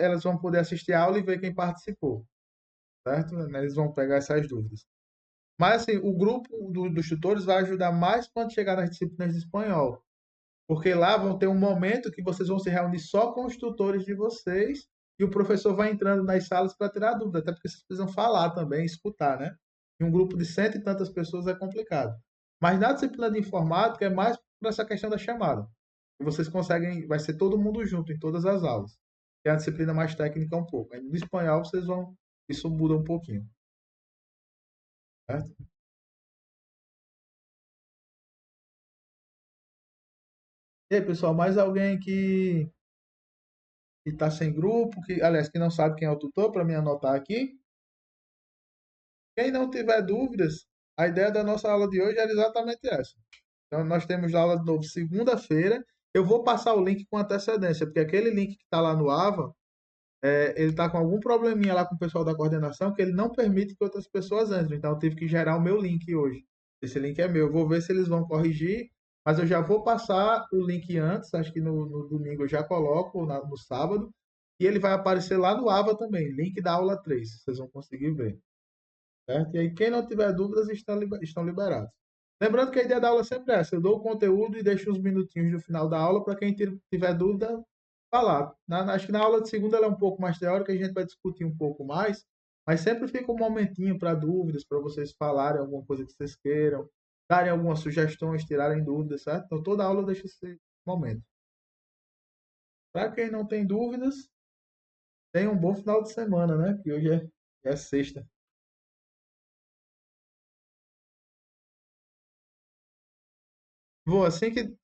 elas vão poder assistir a aula e ver quem participou, certo? Eles vão pegar essas dúvidas. Mas assim, o grupo dos tutores vai ajudar mais quando chegar nas disciplinas de espanhol. Porque lá vão ter um momento que vocês vão se reunir só com os tutores de vocês e o professor vai entrando nas salas para tirar dúvida, até porque vocês precisam falar também, escutar, né? Em um grupo de cento e tantas pessoas é complicado. Mas na disciplina de informática é mais para essa questão da chamada. E vocês conseguem, vai ser todo mundo junto em todas as aulas. É a disciplina mais técnica um pouco. Aí no espanhol vocês vão, isso muda um pouquinho, certo? E aí, pessoal, mais alguém que está sem grupo, que, aliás, que não sabe quem é o tutor, para me anotar aqui. Quem não tiver dúvidas, a ideia da nossa aula de hoje era exatamente essa. Então, nós temos aula de novo segunda-feira. Eu vou passar o link com antecedência, porque aquele link que está lá no AVA, ele está com algum probleminha lá com o pessoal da coordenação, que ele não permite que outras pessoas entrem. Então, eu tive que gerar o meu link hoje. Esse link é meu. Eu vou ver se eles vão corrigir, mas eu já vou passar o link antes, acho que no domingo eu já coloco, no sábado, e ele vai aparecer lá no AVA também, link da aula 3. Vocês vão conseguir ver. Certo? E aí, quem não tiver dúvidas, estão liberados. Lembrando que a ideia da aula é sempre essa: eu dou o conteúdo e deixo uns minutinhos no final da aula para quem tiver dúvida falar. Acho que na aula de segunda ela é um pouco mais teórica, a gente vai discutir um pouco mais, mas sempre fica um momentinho para dúvidas, para vocês falarem alguma coisa que vocês queiram, darem algumas sugestões, tirarem dúvidas, certo? Então toda aula deixa esse momento. Para quem não tem dúvidas, tenha um bom final de semana, né? Que hoje é sexta. Vou assim que.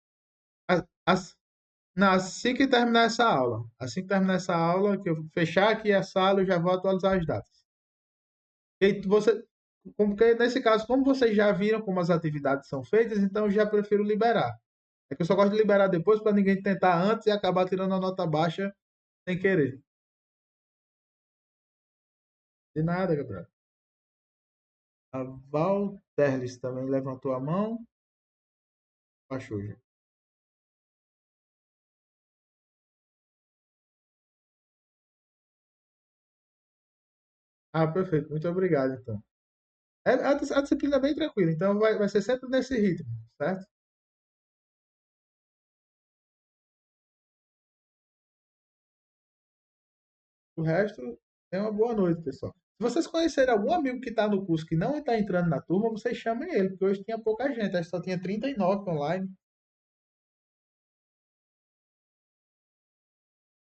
a- as- Não, assim que terminar essa aula. Assim que terminar essa aula, que eu fechar aqui a sala, eu já vou atualizar as datas. E porque nesse caso, como vocês já viram como as atividades são feitas, então eu já prefiro liberar. É que eu só gosto de liberar depois para ninguém tentar antes e acabar tirando a nota baixa sem querer. De nada, Gabriel. A Val Terles também levantou a mão. Baixou já. Ah, perfeito. Muito obrigado, então. A disciplina é bem tranquila, então vai ser sempre nesse ritmo, certo? O resto é uma boa noite, pessoal. Se vocês conhecerem algum amigo que está no curso que não está entrando na turma, vocês chamem ele, porque hoje tinha pouca gente, acho que só tinha 39 online.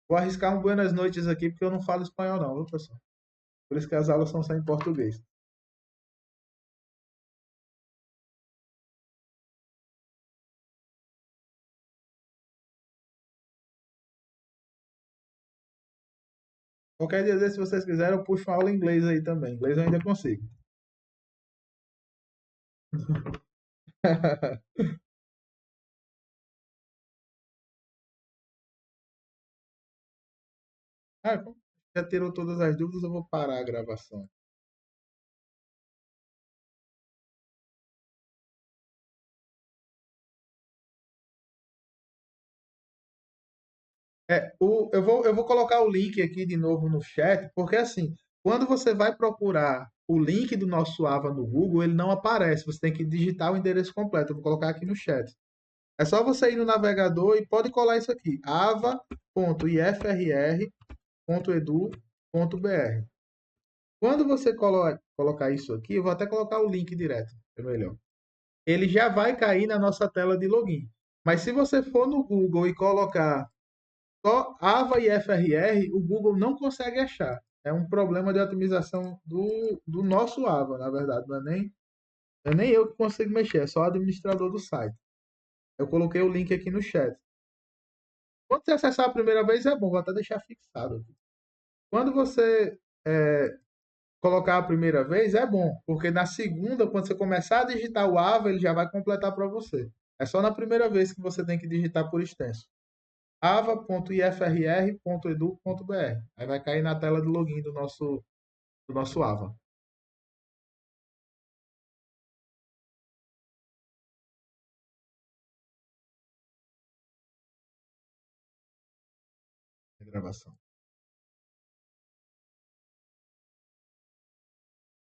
Vou arriscar um buenas noites aqui, porque eu não falo espanhol não, viu, pessoal? Por isso que as aulas são só em português. Qualquer dia desse, se vocês quiserem, eu puxo uma aula em inglês aí também. Inglês eu ainda consigo. Ah, como já tirou todas as dúvidas, eu vou parar a gravação. Eu vou colocar o link aqui de novo no chat, porque assim, quando você vai procurar o link do nosso AVA no Google, ele não aparece. Você tem que digitar o endereço completo. Eu vou colocar aqui no chat. É só você ir no navegador e pode colar isso aqui: ava.ifrs.edu.br. Quando você colocar isso aqui, eu vou até colocar o link direto, é melhor. Ele já vai cair na nossa tela de login. Mas se você for no Google e colocar só AVA e FRR, o Google não consegue achar. É um problema de otimização do nosso AVA, na verdade. Não é nem eu que consigo mexer, é só o administrador do site. Eu coloquei o link aqui no chat. Quando você acessar a primeira vez, é bom, vou até deixar fixado aqui. Quando você colocar a primeira vez, é bom, porque na segunda, quando você começar a digitar o AVA, ele já vai completar para você. É só na primeira vez que você tem que digitar por extenso. ava.ifr.edu.br. Aí vai cair na tela de login do nosso AVA. A gravação.